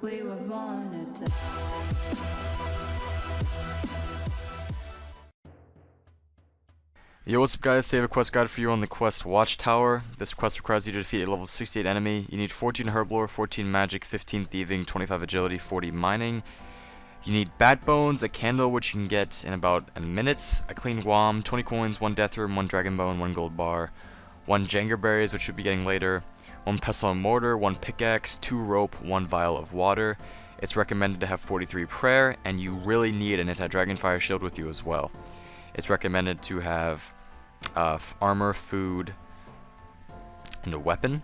We were born to Yo, what's up guys? Today I have a quest guide for you on the quest Watchtower. This quest requires you to defeat a level 68 enemy. You need 14 Herblore, 14 Magic, 15 Thieving, 25 Agility, 40 Mining. You need Bat Bones, a candle which you can get in about a minute, a clean Guam, 20 coins, 1 Death Room, 1 Dragon Bone, 1 Gold Bar, 1 Jangerberries which you'll be getting later, 1 Pestle and Mortar, 1 Pickaxe, 2 Rope, 1 Vial of Water. It's recommended to have 43 Prayer, and you really need an anti-Dragonfire shield with you as well. It's recommended to have armor, food, and a weapon.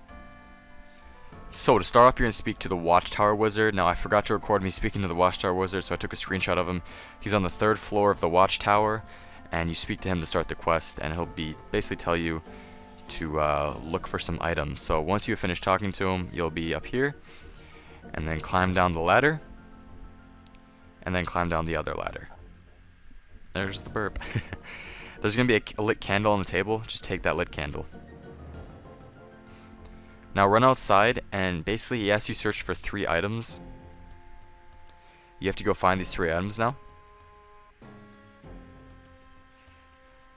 So to start off, you're going to speak to the Watchtower Wizard. Now I forgot to record me speaking to the Watchtower Wizard, so I took a screenshot of him. He's on the 3rd floor of the Watchtower, and you speak to him to start the quest, and he'll basically tell you to look for some items. So once you finish talking to him, you'll be up here, and then climb down the ladder, and then climb down the other ladder. There's the burp. There's going to be a lit candle on the table. Just take that lit candle. Now run outside, and basically he asks you to search for 3 items. You have to go find these 3 items now.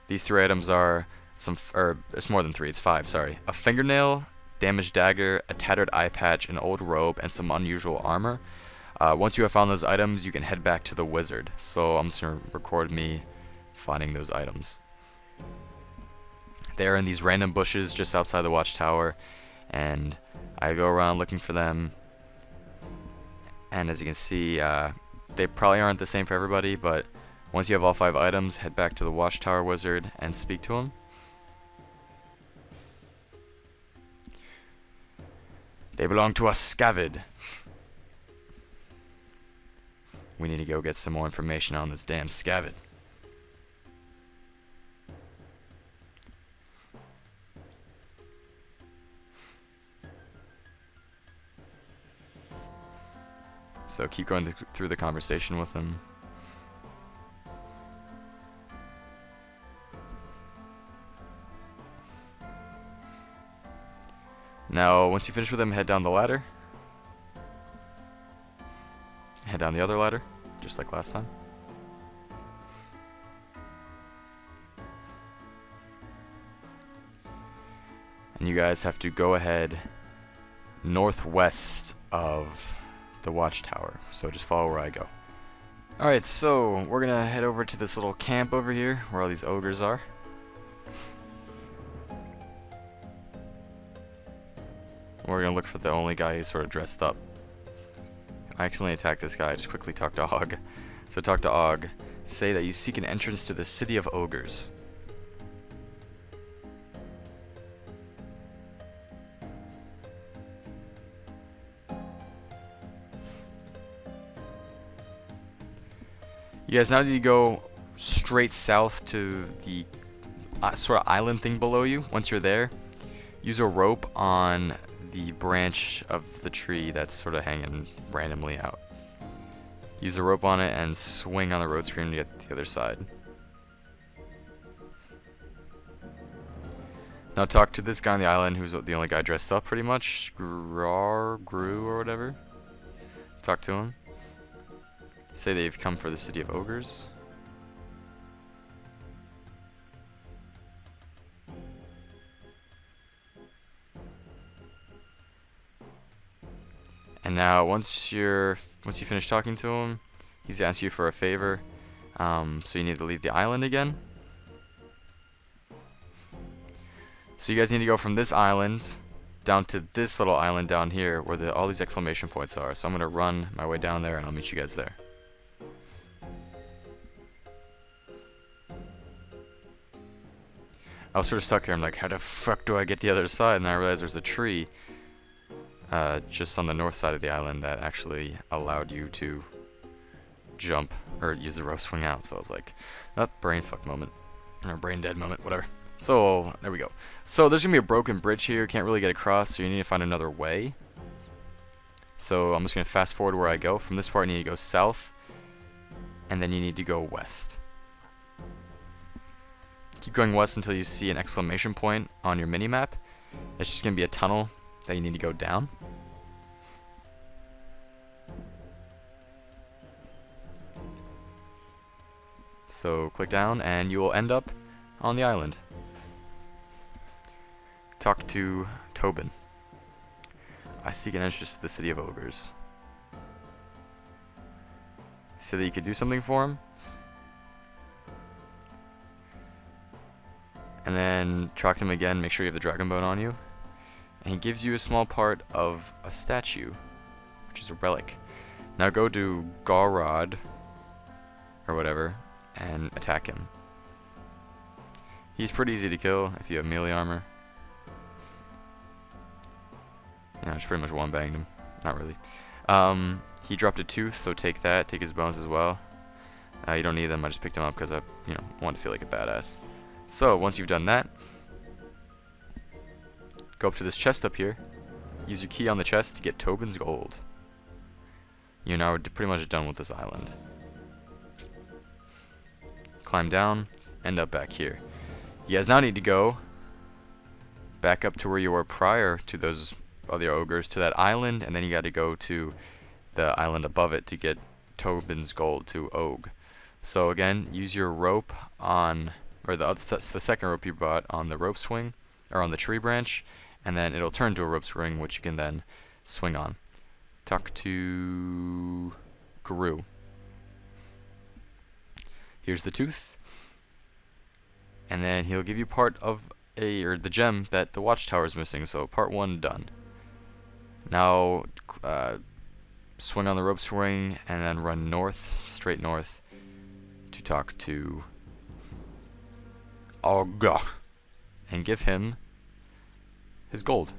These 3 items are it's more than 3, it's 5, sorry. A fingernail, damaged dagger, a tattered eye patch, an old robe, and some unusual armor. Once you have found those items, you can head back to the wizard. So I'm just going to record me finding those items. They're in these random bushes just outside the Watchtower, and I go around looking for them. And as you can see, they probably aren't the same for everybody, but once you have all 5 items, head back to the Watchtower Wizard and speak to him. They belong to a scavid. We need to go get some more information on this damn scavid. So keep going through the conversation with him. Now, once you finish with him, head down the ladder. Head down the other ladder, just like last time. And you guys have to go ahead northwest of the Watchtower, so just follow where I go. Alright, so we're gonna head over to this little camp over here where all these ogres are. We're gonna look for the only guy who's sort of dressed up. I accidentally attacked this guy. Just quickly talk to Og. So talk to Og. Say that you seek an entrance to the city of ogres. You guys now need to go straight south to the sort of island thing below you. Once you're there, use a rope on the branch of the tree that's sort of hanging randomly out. Use a rope on it and swing on the road screen to get to the other side. Now talk to this guy on the island who's the only guy dressed up pretty much. Gru or whatever. Talk to him. Say that you've come for the city of ogres. And now once you finish talking to him, he's asked you for a favor. So you need to leave the island again. So you guys need to go from this island down to this little island down here where all these exclamation points are. So I'm gonna run my way down there and I'll meet you guys there. I was sort of stuck here. I'm like, how the fuck do I get the other side? And I realized there's a tree just on the north side of the island that actually allowed you to jump or use the rope swing out. So I was like, oh, brain fuck moment, or brain dead moment, whatever. So there we go. So there's gonna be a broken bridge here. Can't really get across, so you need to find another way. So I'm just gonna fast forward where I go. From this part, you need to go south, and then you need to go west. Keep going west until you see an exclamation point on your mini-map. It's just going to be a tunnel that you need to go down. So click down and you will end up on the island. Talk to Tobin. I seek an entrance to the city of ogres. Say that you could do something for him. And then talk to him again, make sure you have the dragon bone on you. And he gives you a small part of a statue, which is a relic. Now go to Garrod, or whatever, and attack him. He's pretty easy to kill if you have melee armor. Yeah, I just pretty much one-banged him. Not really. He dropped a tooth, so take that. Take his bones as well. You don't need them. I just picked them up because I, wanted to feel like a badass. So once you've done that, go up to this chest up here. Use your key on the chest to get Tobin's gold. You're now pretty much done with this island. Climb down, end up back here. You guys now need to go back up to where you were prior to those other ogres, to that island, and then you got to go to the island above it to get Tobin's gold to Og. So again, use your rope on, or the second rope you bought on the rope swing, or on the tree branch, and then it'll turn to a rope swing, which you can then swing on. Talk to Guru. Here's the tooth, and then he'll give you part of the gem that the Watchtower is missing. So part 1 done. Now swing on the rope swing and then run north, straight north, to talk to Og and give him his gold.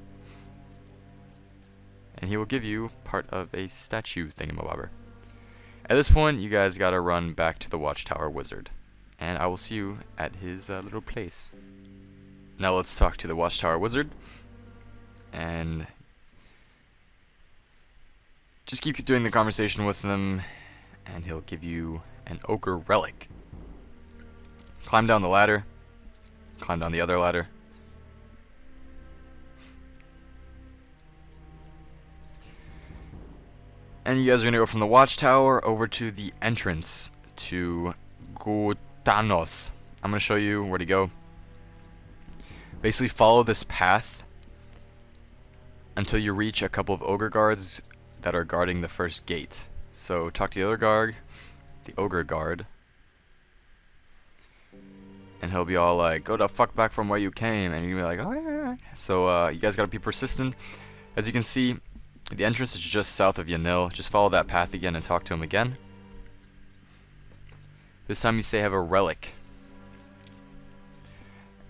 And he will give you part of a statue thingamabobber. At this point, you guys gotta run back to the Watchtower Wizard. And I will see you at his little place. Now let's talk to the Watchtower Wizard. And just keep doing the conversation with him, and he'll give you an ogre relic. Climb down the ladder. Climb down the other ladder. And you guys are going to go from the Watchtower over to the entrance to Gutanoth. I'm going to show you where to go. Basically follow this path until you reach a couple of ogre guards that are guarding the first gate. So talk to the other guard, the ogre guard, and he'll be all like, go the fuck back from where you came, and you'll be like, oh yeah. So you guys gotta be persistent. As you can see, the entrance is just south of Yanil. Just follow that path again and talk to him again. This time you say have a relic,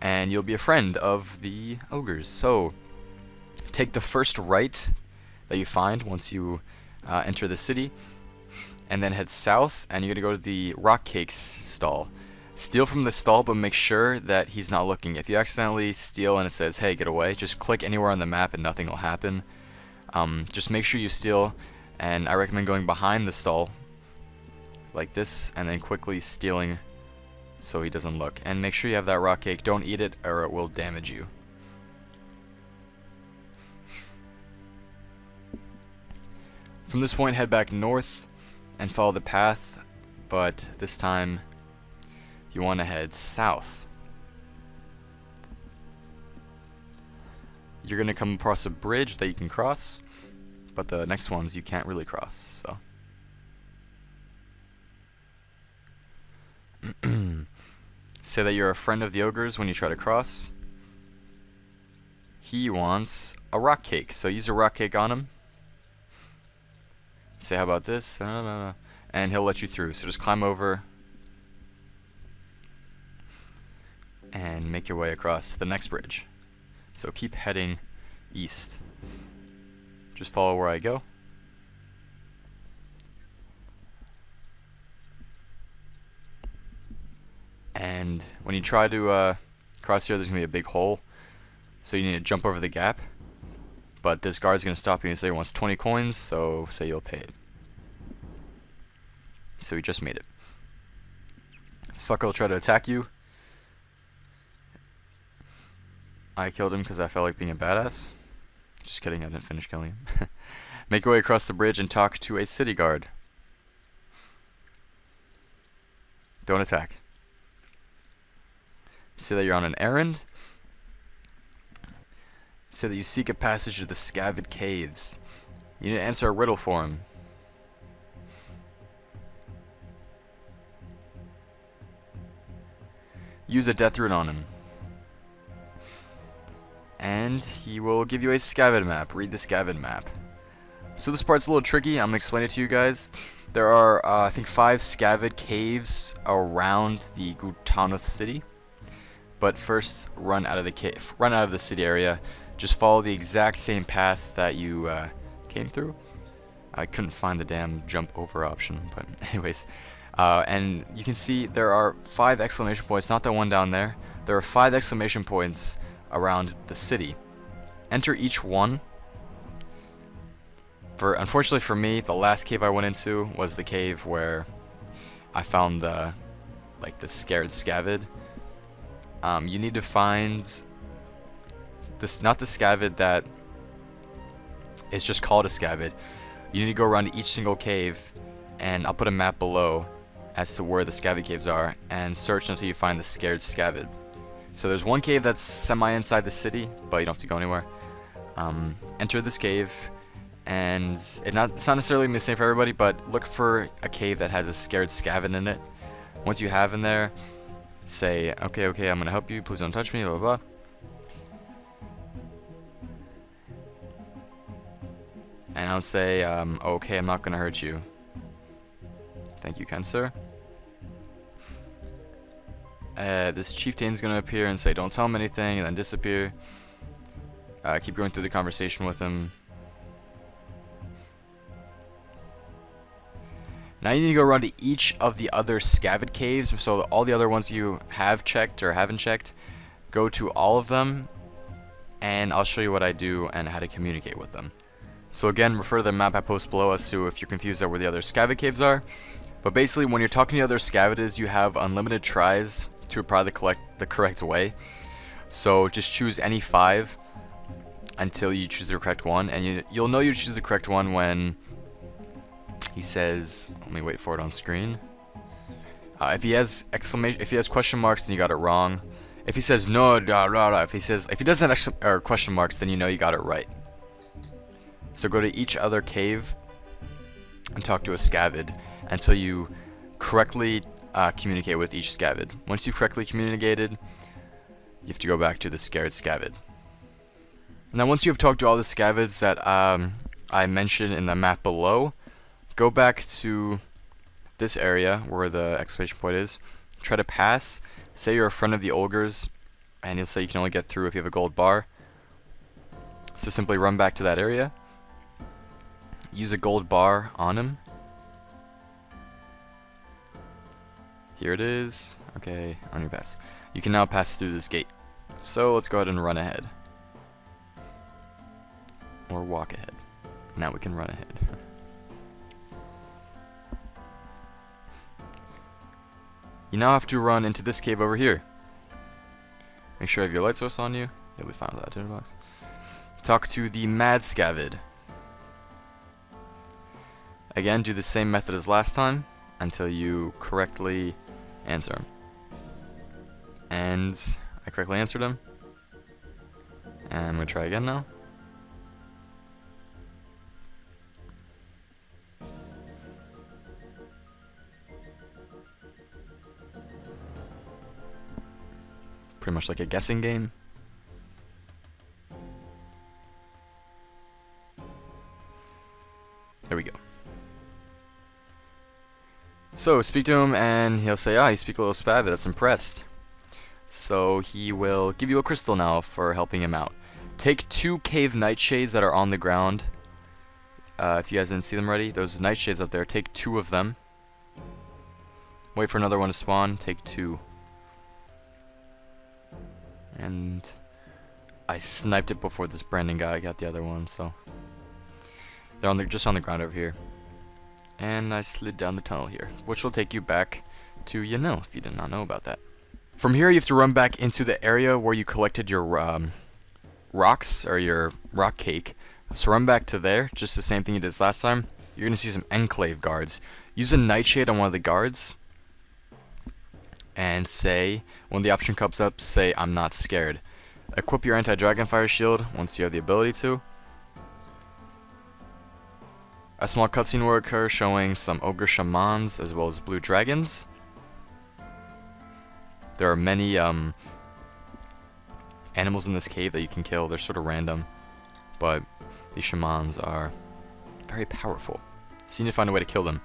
and you'll be a friend of the ogres. So take the first right that you find once you enter the city, and then head south, and you're gonna go to the rock cakes stall. Steal from the stall, but make sure that he's not looking. If you accidentally steal and it says, hey, get away, just click anywhere on the map and nothing will happen. Just make sure you steal, and I recommend going behind the stall like this, and then quickly stealing so he doesn't look. And make sure you have that rock cake. Don't eat it or it will damage you. From this point, head back north and follow the path, but this time you want to head south. You're going to come across a bridge that you can cross, but the next ones you can't really cross, so. Say that you're a friend of the ogres when you try to cross. He wants a rock cake, so use a rock cake on him. Say, how about this? And he'll let you through, so just climb over and make your way across the next bridge. So keep heading east. Just follow where I go. And when you try to cross here, there's going to be a big hole. So you need to jump over the gap. But this guard's going to stop you and say he wants 20 coins, so say you'll pay it. So he just made it. This fucker will try to attack you. I killed him because I felt like being a badass. Just kidding, I didn't finish killing him. Make your way across the bridge and talk to a city guard. Don't attack. Say that you're on an errand. Say that you seek a passage to the Scavid Caves. You need to answer a riddle for him. Use a death rune on him. And he will give you a Scavid map. Read the Scavid map. So this part's a little tricky. I'm going to explain it to you guys. There are, I think, 5 Scavid caves around the Gutanoth city. But first, run out of the cave. Run out of the city area. Just follow the exact same path that you came through. I couldn't find the damn jump over option, but anyways. And you can see there are 5 exclamation points, not the one down there. There are 5 exclamation points around the city. Enter each one. Unfortunately for me, the last cave I went into was the cave where I found the scared Scavid. You need to find this, not the Scavid that is just called a Scavid. You need to go around to each single cave, and I'll put a map below as to where the Scavid caves are, and search until you find the scared Scavid. So there's one cave that's semi-inside the city, but you don't have to go anywhere. Enter this cave, and it's not necessarily the same for everybody, but look for a cave that has a scared Scavid in it. Once you have in there, say, okay, I'm gonna help you, please don't touch me, blah, blah, blah. And I'll say, okay, I'm not gonna hurt you. Thank you, kind sir. This chieftain's gonna appear and say, don't tell him anything, and then disappear. Keep going through the conversation with him. Now you need to go around to each of the other Scavid caves, so all the other ones you have checked or haven't checked, go to all of them, and I'll show you what I do and how to communicate with them. So again, refer to the map I post below as to if you're confused at where the other Scavid caves are. But basically, when you're talking to other Scavids, you have unlimited tries to apply the correct way. So just choose any 5 until you choose the correct one, and you'll know you choose the correct one when he says, let me wait for it on screen. If he has question marks, then you got it wrong. If he says no, blah, blah, blah, if he doesn't have question marks, then you know you got it right. So go to each other cave and talk to a Scavid until you correctly communicate with each Scavid. Once you've correctly communicated, you have to go back to the scared Scavid. Now once you have talked to all the Scavids that I mentioned in the map below, go back to this area where the exclamation point is. Try to pass. Say you're a friend of the Ogres, and he'll say you can only get through if you have a gold bar. So simply run back to that area. Use a gold bar on him. Here it is. Okay, on your pass. You can now pass through this gate. So let's go ahead and run ahead. Or walk ahead. Now we can run ahead. You now have to run into this cave over here. Make sure you have your light source on you. You'll be fine with that tinderbox. Talk to the Mad Scavid. Again, do the same method as last time until you correctly answer him. And I correctly answered him. And I'm going to try again now. Pretty much like a guessing game. There we go. So speak to him and he'll say, you speak a little Scavid, that's impressed. So he will give you a crystal now for helping him out. Take 2 cave nightshades that are on the ground. If you guys didn't see them already, those nightshades up there, take 2 of them. Wait for another one to spawn, take 2. And I sniped it before this Brandon guy got the other one, so they're just on the ground over here. And I slid down the tunnel here, which will take you back to if you did not know about that. From here, you have to run back into the area where you collected your rocks, or your rock cake. So run back to there, just the same thing you did last time. You're going to see some enclave guards. Use a nightshade on one of the guards. and say, when the option comes up, say, I'm not scared. Equip your anti-dragonfire shield once you have the ability to. A small cutscene will occur showing some ogre shamans as well as blue dragons. There are many animals in this cave that you can kill. They're sort of random, but these shamans are very powerful, so you need to find a way to kill them.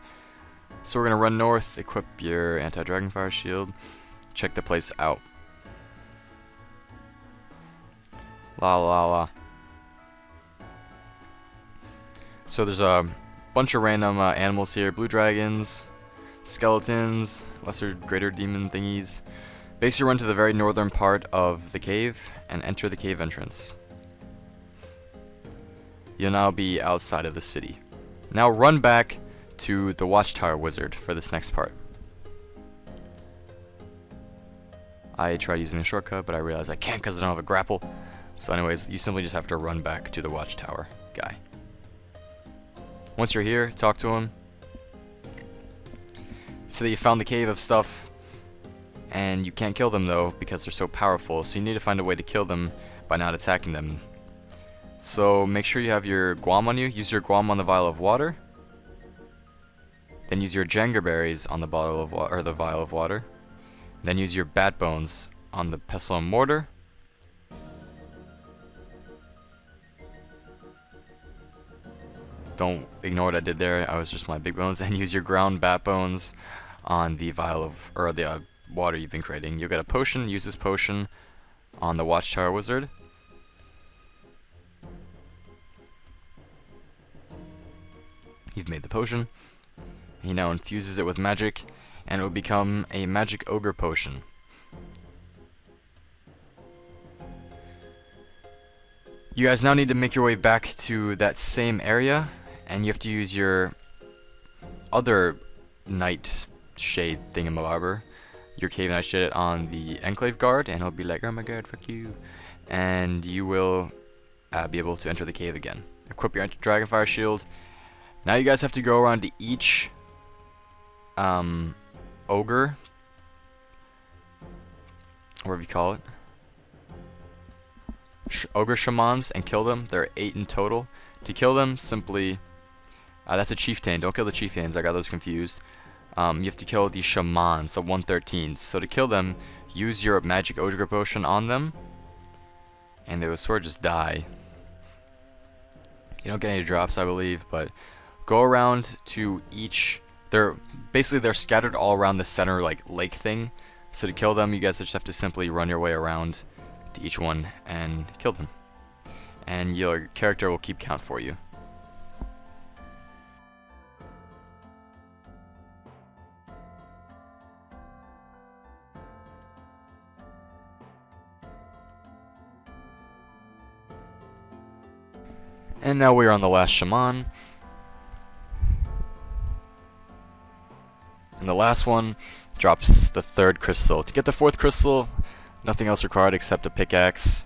So we're going to run north, equip your anti-dragonfire shield, check the place out. La la la. So there's a bunch of random animals here. Blue dragons, skeletons, lesser greater demon thingies. Basically run to the very northern part of the cave and enter the cave entrance. You'll now be outside of the city. Now run back to the Watchtower wizard for this next part. I tried using the shortcut, but I realized I can't because I don't have a grapple. So anyways, you simply just have to run back to the Watchtower guy. Once you're here, talk to him. Say that you found the cave of stuff, and you can't kill them though because they're so powerful, so you need to find a way to kill them by not attacking them. So make sure you have your Guam on you. Use your Guam on the Vial of Water. Then use your Jangerberries on the bottle of or the Vial of Water. Then use your Bat Bones on the Pestle and Mortar. Don't ignore what I did there. I was just my big bones. And use your ground Bat Bones on the Vial of the water you've been creating. You'll get a potion. Use this potion on the Watchtower wizard. You've made the potion. He now infuses it with magic, and it will become a magic ogre potion. You guys now need to make your way back to that same area, and you have to use your other night shade thingamabobber, your cave nightshade, on the enclave guard, and he'll be like, oh my god, fuck you. And you will be able to enter the cave again. Equip your dragonfire shield. Now you guys have to go around to each ogre, whatever you call it, ogre shamans, and kill them. There are 8 in total. To kill them, simply that's a chieftain. Don't kill the chieftains. I got those confused. You have to kill the shamans, the 113s. So to kill them, use your magic ogre potion on them, and they will sort of just die. You don't get any drops, I believe, but go around to each. They're scattered all around the center like lake thing. So to kill them, you guys just have to simply run your way around to each one and kill them, and your character will keep count for you. And now we are on the last shaman. And the last one drops the 3rd crystal. To get the 4th crystal, nothing else required except a pickaxe.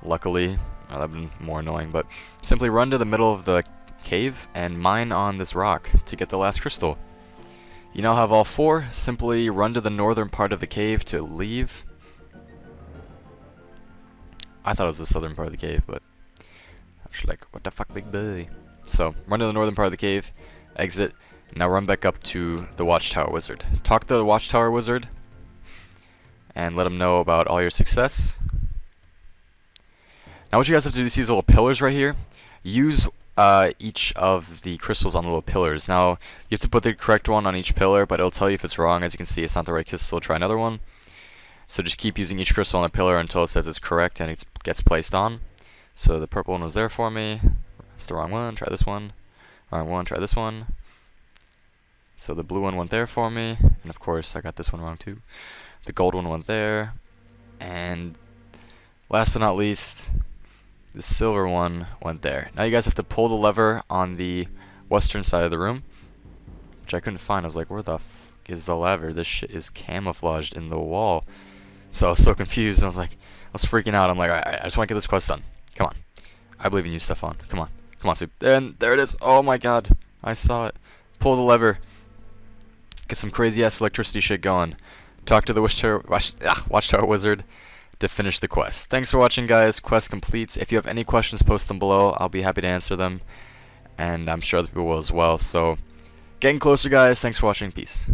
Luckily, that would have been more annoying, but simply run to the middle of the cave and mine on this rock to get the last crystal. You now have all 4. Simply run to the northern part of the cave to leave. I thought it was the southern part of the cave, but I was like, what the fuck, big boy? So, run to the northern part of the cave, exit. Now run back up to the Watchtower wizard. Talk to the Watchtower wizard and let him know about all your success. Now what you guys have to do is see these little pillars right here. Use each of the crystals on the little pillars. Now you have to put the correct one on each pillar, but it'll tell you if it's wrong. As you can see, it's not the right crystal. Try another one. So just keep using each crystal on the pillar until it says it's correct and it gets placed on. So the purple one was there for me. It's the wrong one. Try this one. Wrong one. Try this one. So the blue one went there for me, and of course I got this one wrong too. The gold one went there, and last but not least, the silver one went there. Now you guys have to pull the lever on the western side of the room, which I couldn't find. I was like, where the f is the lever? This shit is camouflaged in the wall. So I was so confused, and I was freaking out. I'm like, alright, I just want to get this quest done. Come on. I believe in you, Stefan. Come on. Come on, Soup. And there it is. Oh my god. I saw it. Pull the lever. Get some crazy ass electricity shit going. talk to the Watchtower Wizard to finish the quest. Thanks for watching, guys. Quest complete. If you have any questions, post them below. I'll be happy to answer them, and I'm sure other people will as well. So, getting closer, guys. Thanks for watching. Peace.